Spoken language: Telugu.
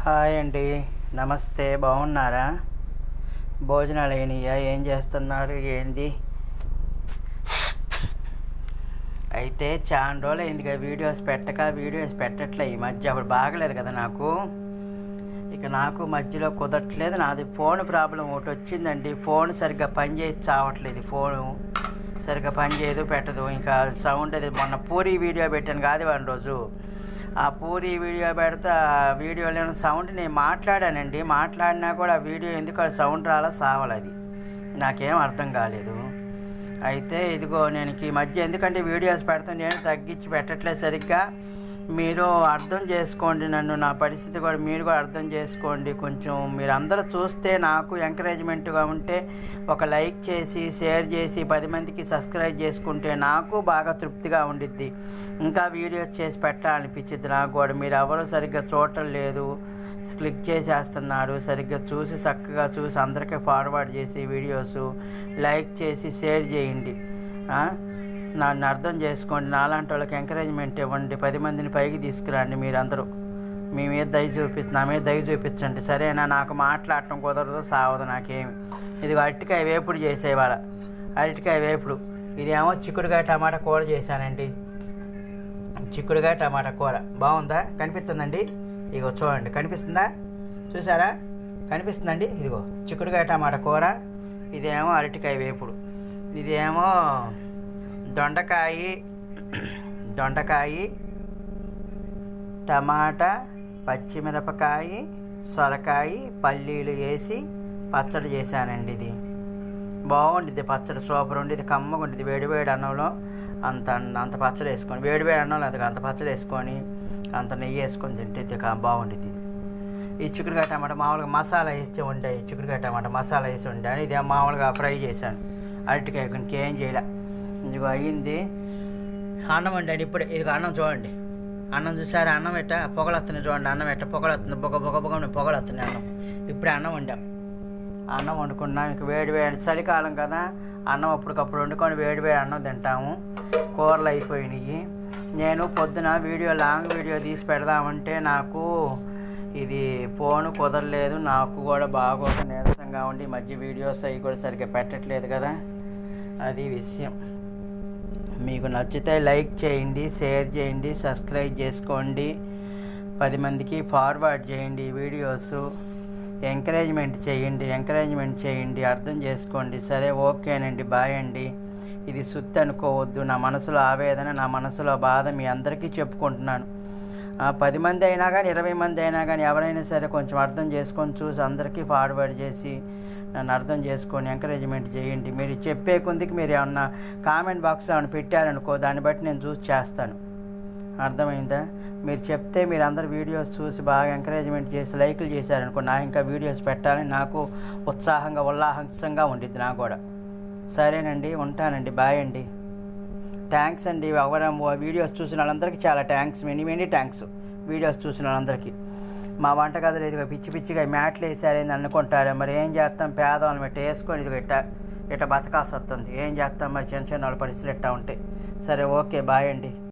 హాయ్ అండి, నమస్తే. బాగున్నారా? భోజనాలు అయినాయా? ఏం చేస్తున్నారు? ఏంది? అయితే చాలా రోజులు అయింది కదా వీడియోస్ పెట్టట్లే ఈ మధ్య. అప్పుడు బాగలేదు కదా నాకు. నాకు మధ్యలో కుదరట్లేదు. నాది ఫోన్ ప్రాబ్లం ఒకటి వచ్చిందండి. ఫోన్ సరిగ్గా పనిచేసి చావట్లేదు. ఫోను సరిగ్గా పనిచేయదు, పెట్టదు. ఇంకా సౌండ్ అది మొన్న పూరి వీడియో పెట్టాను కాదు వారం రోజు. ఆ పూరి వీడియో పెడితే ఆ వీడియోలో సౌండ్ నేను మాట్లాడినా కూడా ఆ వీడియో ఎందుకు సౌండ్ రాలా సావాలి. అది నాకేం అర్థం కాలేదు. అయితే ఇదిగో నేను ఈ మధ్య ఎందుకంటే వీడియోస్ పెడతాను, నేను తగ్గించి పెట్టట్లేదు సరిగ్గా. మీరు అర్థం చేసుకోండి నన్ను, నా పరిస్థితి కూడా మీరు కూడా అర్థం చేసుకోండి. కొంచెం మీరు అందరూ చూస్తే నాకు ఎంకరేజ్మెంట్గా ఉంటే ఒక లైక్ చేసి షేర్ చేసి 10 మందికి సబ్స్క్రైబ్ చేసుకుంటే నాకు బాగా తృప్తిగా ఉండిద్ది. ఇంకా వీడియోస్ చేసి పెట్టాలనిపించింది నాకు కూడా. మీరు ఎవరు సరిగ్గా చూడటం లేదు, క్లిక్ చేసేస్తున్నారు. సరిగ్గా చూసి చక్కగా చూసి అందరికీ ఫార్వర్డ్ చేసి వీడియోస్ లైక్ చేసి షేర్ చేయండి. నన్ను అర్థం చేసుకోండి. నాలాంటి వాళ్ళకి ఎంకరేజ్మెంట్ ఇవ్వండి. 10 మందిని పైకి తీసుకురండి. మీరందరూ నా మీద దయ చూపించండి, సరేనా? నాకు మాట్లాడటం కుదరదు, సావదు నాకేమి. ఇదిగో అరటికాయ వేపుడు చేసేవాళ్ళ అరటికాయ వేపుడు. ఇదేమో చిక్కుడుకాయ టమాటా కూర చేశానండి. చిక్కుడుకాయ టమాటా కూర బాగుందా? కనిపిస్తుందండి? ఇదిగో చూడండి, కనిపిస్తుందా? చూసారా? కనిపిస్తుందండి? ఇదిగో చిక్కుడుకాయ టమాటా కూర. ఇదేమో అరటికాయ వేపుడు. ఇదేమో దొండకాయ టమాటా పచ్చిమిరపకాయ సొరకాయ పల్లీలు వేసి పచ్చడి చేశానండి. ఇది బాగుండిద్ది పచ్చడి, సూపర్ ఉండిద్ది, కమ్మగా ఉండిద్ది. వేడివేడి అన్నంలో అంత పచ్చడి వేసుకొని, వేడివేడి అన్నంలో అంత పచ్చడి వేసుకొని అంత నెయ్యి వేసుకొని తింటే బాగుండిద్ది. ఈ చిక్కుడుకాయ టమాటా మామూలుగా మసాలా వేసి వండాయి. చిక్కుడుకాయ టమాటా మసాలా వేసి వండాను. ఇది మామూలుగా ఫ్రై చేశాను. అరటికాయ ఇంకేం చేయలే. ఇదిగో అయ్యింది. అన్నం వండాను ఇప్పుడు. ఇదిగో అన్నం చూడండి. అన్నం చూసారా? అన్నం ఎట్ట పొగలొస్తుంది చూడండి. అన్నం ఎట్ట పొగలొస్తుంది, బొగ పొగలొస్తుంది అన్నం. ఇప్పుడే అన్నం వండాం. అన్నం వండుకున్నాం. ఇంక వేడివేడి చలికాలం కదా, అన్నం అప్పటికప్పుడు వండుకొని వేడివేడి అన్నం తింటాము. కూరలు అయిపోయినాయి. నేను పొద్దున లాంగ్ వీడియో తీసి పెడదామంటే నాకు ఇది ఫోను కుదరలేదు. నాకు కూడా బాగా నీరసంగా ఉండి మధ్య వీడియోస్ అవి కూడా సరిగ్గా పెట్టట్లేదు కదా, అది విషయం. మీకు నచ్చితే లైక్ చేయండి, షేర్ చేయండి, సబ్స్క్రైబ్ చేసుకోండి, 10 మందికి ఫార్వర్డ్ చేయండి వీడియోస్. ఎంకరేజ్మెంట్ చేయండి, అర్థం చేసుకోండి. సరే, ఓకేనండి, బాయ్ అండి. ఇది సుత్తి అనుకోవద్దు. నా మనసులో ఆవేదన, నా మనసులో బాధ మీ అందరికీ చెప్పుకుంటున్నాను. 10 మంది అయినా కానీ 20 మంది అయినా కానీ ఎవరైనా సరే కొంచెం అర్థం చేసుకొని చూసి అందరికీ ఫార్వర్డ్ చేసి నన్ను అర్థం చేసుకొని ఎంకరేజ్మెంట్ చేయండి. మీరు చెప్పే కొద్దికి మీరు ఏమన్నా కామెంట్ బాక్స్లో ఏమైనా పెట్టారనుకో, దాన్ని బట్టి నేను చూసి చేస్తాను. అర్థమైందా? మీరు చెప్తే మీరు అందరు వీడియోస్ చూసి బాగా ఎంకరేజ్మెంట్ చేసి లైకులు చేశారనుకో, నాకు ఇంకా వీడియోస్ పెట్టాలని నాకు ఉల్లాసంగా ఉండిద్ది నాకు కూడా. సరేనండి, ఉంటానండి, బాయ్ అండి. థ్యాంక్స్ అండి. వీడియోస్ చూసిన వాళ్ళందరికీ చాలా థ్యాంక్స్, మెనీ థ్యాంక్స్. వీడియోస్ చూసిన వాళ్ళందరికీ. మా వంటగదిలో ఇదిగో పిచ్చిగా మ్యాట్లు వేసారని అనుకుంటారు. మరి ఏం చేస్తాం, పేదవాళ్ళం ఇట్లా వేసుకొని ఇదిగో ఇట్లా బతకాల్సి వస్తుంది. ఏం చేస్తాం మరి, చిన్న వాళ్ళ పరిస్థితులు ఇట్టా ఉంటాయి. సరే, ఓకే, బాయ్ అండి.